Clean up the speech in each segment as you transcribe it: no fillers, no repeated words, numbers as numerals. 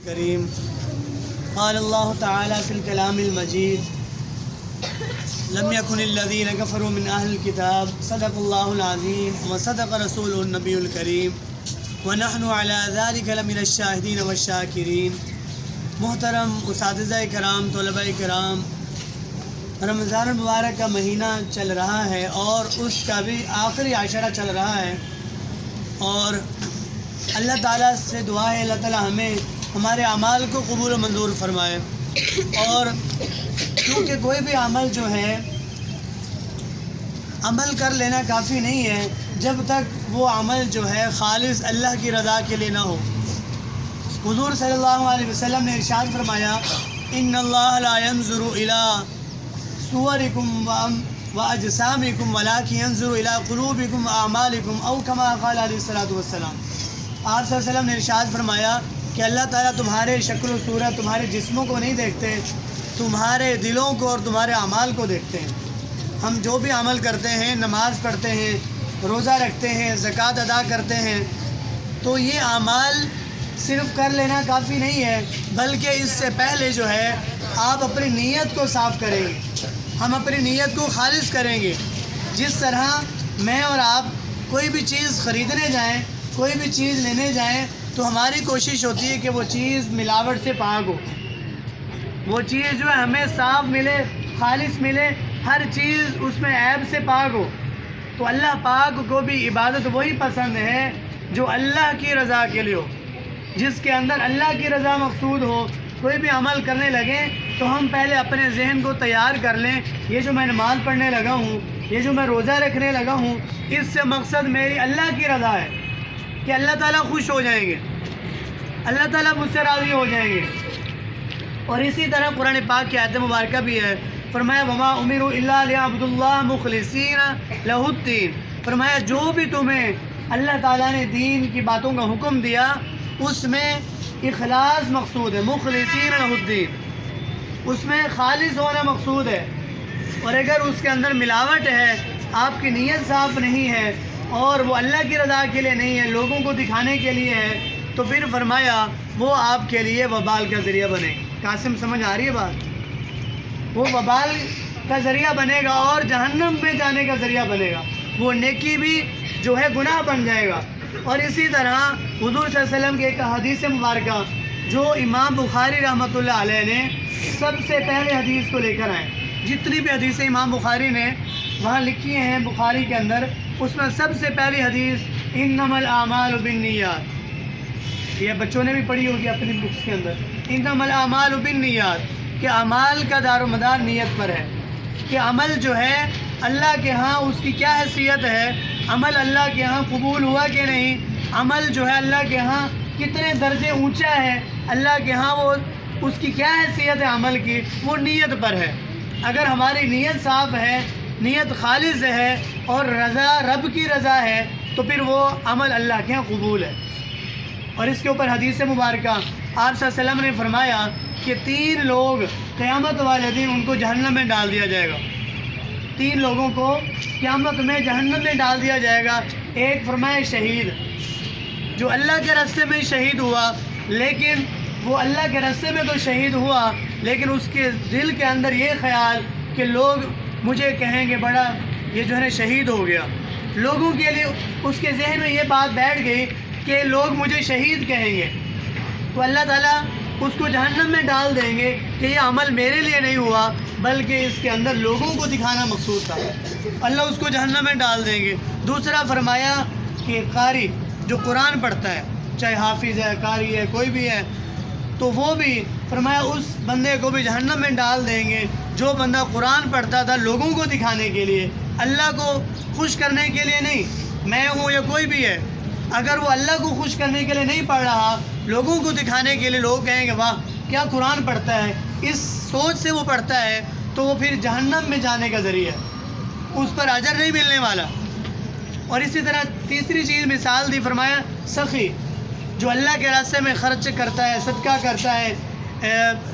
کریم قال اللہ تعالی فی الکلام المجید لم یکن الذین کفروا من اہل الکتاب صدق اللہ العظیم وصدق رسول النبی الکریم ونحن علی ذلک لمن الشاہدین والشاکرین۔ محترم اساتذہ کرام، طلباء کرام، رمضان المبارک کا مہینہ چل رہا ہے اور اس کا بھی آخری عشرہ چل رہا ہے، اور اللہ تعالیٰ سے دعا ہے اللہ تعالیٰ ہمیں ہمارے اعمال کو قبول و منظور فرمائے۔ اور کیونکہ کوئی بھی عمل جو ہے عمل کر لینا کافی نہیں ہے جب تک وہ عمل جو ہے خالص اللہ کی رضا کے لیے نہ ہو۔ حضور صلی اللہ علیہ وسلم نے ارشاد فرمایا ان اللہ لا ينظر الى صورکم واجسامکم ولکن ينظر الى قلوبکم واعمالکم او کما قال علیہ الصلوۃ والسلام۔ آپ صلی اللہ علیہ وسلم نے ارشاد فرمایا کہ اللہ تعالیٰ تمہارے شکل و صورت، تمہارے جسموں کو نہیں دیکھتے، تمہارے دلوں کو اور تمہارے اعمال کو دیکھتے ہیں۔ ہم جو بھی عمل کرتے ہیں، نماز پڑھتے ہیں، روزہ رکھتے ہیں، زکوٰۃ ادا کرتے ہیں، تو یہ اعمال صرف کر لینا کافی نہیں ہے، بلکہ اس سے پہلے جو ہے آپ اپنی نیت کو صاف کریں گے، ہم اپنی نیت کو خالص کریں گے۔ جس طرح میں اور آپ کوئی بھی چیز خریدنے جائیں، کوئی بھی چیز لینے جائیں، تو ہماری کوشش ہوتی ہے کہ وہ چیز ملاوٹ سے پاک ہو، وہ چیز جو ہے ہمیں صاف ملے، خالص ملے، ہر چیز اس میں عیب سے پاک ہو۔ تو اللہ پاک کو بھی عبادت وہی پسند ہے جو اللہ کی رضا کے لیے ہو، جس کے اندر اللہ کی رضا مقصود ہو۔ کوئی بھی عمل کرنے لگیں تو ہم پہلے اپنے ذہن کو تیار کر لیں، یہ جو میں نماز پڑھنے لگا ہوں، یہ جو میں روزہ رکھنے لگا ہوں، اس سے مقصد میری اللہ کی رضا ہے کہ اللہ تعالیٰ خوش ہو جائیں گے، اللہ تعالیٰ مجھ سے راضی ہو جائیں گے۔ اور اسی طرح قرآن پاک کی آیت مبارکہ بھی ہے، فرمایا وما امروا الا ليعبدوا الله مخلصین لہ الدین۔ فرمایا جو بھی تمہیں اللہ تعالیٰ نے دین کی باتوں کا حکم دیا اس میں اخلاص مقصود ہے، مخلصین لہ الدین، اس میں خالص ہونا مقصود ہے۔ اور اگر اس کے اندر ملاوٹ ہے، آپ کی نیت صاف نہیں ہے اور وہ اللہ کی رضا کے لیے نہیں ہے، لوگوں کو دکھانے کے لیے ہے، تو پھر فرمایا وہ آپ کے لیے وبال کا ذریعہ بنے گا۔ قاسم سمجھ آ رہی ہے بات؟ وہ وبال کا ذریعہ بنے گا اور جہنم میں جانے کا ذریعہ بنے گا، وہ نیکی بھی جو ہے گناہ بن جائے گا۔ اور اسی طرح حضور صلی اللہ علیہ وسلم کی ایک حدیث مبارکہ جو امام بخاری رحمۃ اللہ علیہ نے سب سے پہلے حدیث کو لے کر آئے، جتنی بھی حدیثیں امام بخاری نے وہاں لکھی ہیں بخاری کے اندر، اس میں سب سے پہلی حدیث انما الاعمال بالنیات، یہ بچوں نے بھی پڑھی ہوگی اپنی بکس کے اندر، انما الاعمال بالنیات، کہ اعمال کا دار و مدار نیت پر ہے، کہ عمل جو ہے اللہ کے ہاں اس کی کیا حیثیت ہے، عمل اللہ کے ہاں قبول ہوا کہ نہیں، عمل جو ہے اللہ کے ہاں کتنے درجے اونچا ہے، اللہ کے ہاں وہ اس کی کیا حیثیت ہے عمل کی، وہ نیت پر ہے۔ اگر ہماری نیت صاف ہے، نیت خالص ہے اور رضا رب کی رضا ہے، تو پھر وہ عمل اللہ کے ہاں قبول ہے۔ اور اس کے اوپر حدیث مبارکہ آپ صلی اللہ علیہ وسلم نے فرمایا کہ 3 لوگ قیامت والے دن ان کو جہنم میں ڈال دیا جائے گا، 3 لوگوں کو قیامت میں جہنم میں ڈال دیا جائے گا۔ ایک فرمایا شہید، جو اللہ کے راستے میں شہید ہوا، لیکن وہ اللہ کے راستے میں تو شہید ہوا لیکن اس کے دل کے اندر یہ خیال کہ لوگ مجھے کہیں گے بڑا یہ جو ہے نا شہید ہو گیا، لوگوں کے لیے اس کے ذہن میں یہ بات بیٹھ گئی کہ لوگ مجھے شہید کہیں گے، تو اللہ تعالیٰ اس کو جہنم میں ڈال دیں گے کہ یہ عمل میرے لیے نہیں ہوا بلکہ اس کے اندر لوگوں کو دکھانا مقصود تھا، اللہ اس کو جہنم میں ڈال دیں گے۔ دوسرا فرمایا کہ قاری جو قرآن پڑھتا ہے، چاہے حافظ ہے، قاری ہے، کوئی بھی ہے، تو وہ بھی فرمایا اس بندے کو بھی جہنم میں ڈال دیں گے جو بندہ قرآن پڑھتا تھا لوگوں کو دکھانے کے لیے، اللہ کو خوش کرنے کے لیے نہیں۔ میں ہوں یا کوئی بھی ہے، اگر وہ اللہ کو خوش کرنے کے لیے نہیں پڑھ رہا، لوگوں کو دکھانے کے لیے، لوگ کہیں گے واہ کیا قرآن پڑھتا ہے، اس سوچ سے وہ پڑھتا ہے، تو وہ پھر جہنم میں جانے کا ذریعہ ہے، اس پر اجر نہیں ملنے والا۔ اور اسی طرح تیسری چیز مثال دی، فرمایا سخی، جو اللہ کے راستے میں خرچ کرتا ہے، صدقہ کرتا ہے،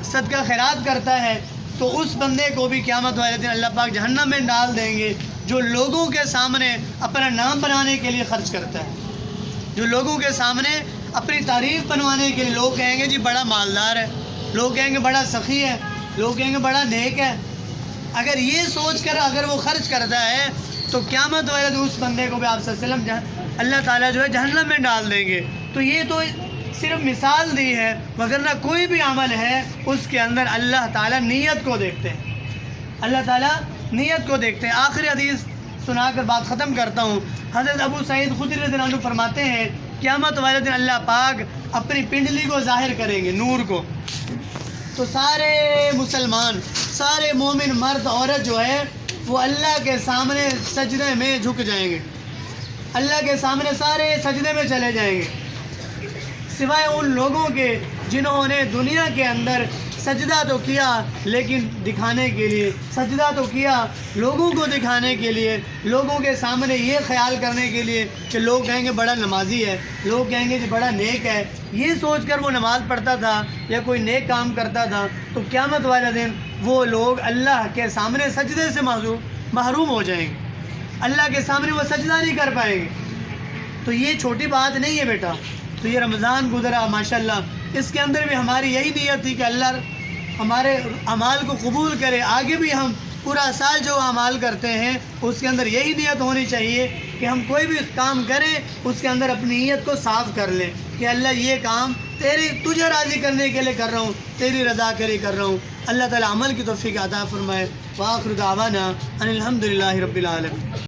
صدقہ خیرات کرتا ہے، تو اس بندے کو بھی قیامت والے دن اللہ پاک جہنم میں ڈال دیں گے، جو لوگوں کے سامنے اپنا نام بنانے کے لیے خرچ کرتا ہے، جو لوگوں کے سامنے اپنی تعریف بنوانے کے لیے لوگ کہیں گے جی بڑا مالدار ہے، لوگ کہیں گے بڑا سخی ہے، لوگ کہیں گے بڑا نیک ہے، اگر یہ سوچ کر اگر وہ خرچ کرتا ہے تو قیامت والے دن اس بندے کو بھی آپ صلی اللہ علیہ وسلم اللہ تعالیٰ جو ہے جہنم میں ڈال دیں گے۔ تو یہ تو صرف مثال دی ہے، وگرنہ کوئی بھی عمل ہے اس کے اندر اللہ تعالیٰ نیت کو دیکھتے ہیں، اللہ تعالیٰ نیت کو دیکھتے ہیں۔ آخری حدیث سنا کر بات ختم کرتا ہوں۔ حضرت ابو سعید خدری رضی اللہ عنہ فرماتے ہیں قیامت والے دن اللہ پاک اپنی پنڈلی کو ظاہر کریں گے، نور کو، تو سارے مسلمان، سارے مومن مرد عورت جو ہے وہ اللہ کے سامنے سجدے میں جھک جائیں گے، اللہ کے سامنے سارے سجدے میں چلے جائیں گے، سوائے ان لوگوں کے جنہوں نے دنیا کے اندر سجدہ تو کیا لیکن دکھانے کے لیے، سجدہ تو کیا لوگوں کو دکھانے کے لیے، لوگوں کے سامنے یہ خیال کرنے کے لیے کہ لوگ کہیں گے بڑا نمازی ہے، لوگ کہیں گے کہ بڑا نیک ہے، یہ سوچ کر وہ نماز پڑھتا تھا یا کوئی نیک کام کرتا تھا، تو قیامت والے دن وہ لوگ اللہ کے سامنے سجدے سے محروم ہو جائیں گے، اللہ کے سامنے وہ سجدہ نہیں کر پائیں گے۔ تو یہ چھوٹی بات نہیں ہے بیٹا۔ تو یہ رمضان گزرا ماشاءاللہ، اس کے اندر بھی ہماری یہی نیت تھی کہ اللہ ہمارے اعمال کو قبول کرے، آگے بھی ہم پورا سال جو اعمال کرتے ہیں اس کے اندر یہی نیت ہونی چاہیے کہ ہم کوئی بھی کام کریں اس کے اندر اپنی نیت کو صاف کر لیں کہ اللہ یہ کام تجھے راضی کرنے کے لیے کر رہا ہوں، تیری رضا کے لیے کر رہا ہوں۔ اللہ تعالیٰ عمل کی توفیق عطا فرمائے۔ وآخر دعوانا ان الحمدللہ رب العالمین۔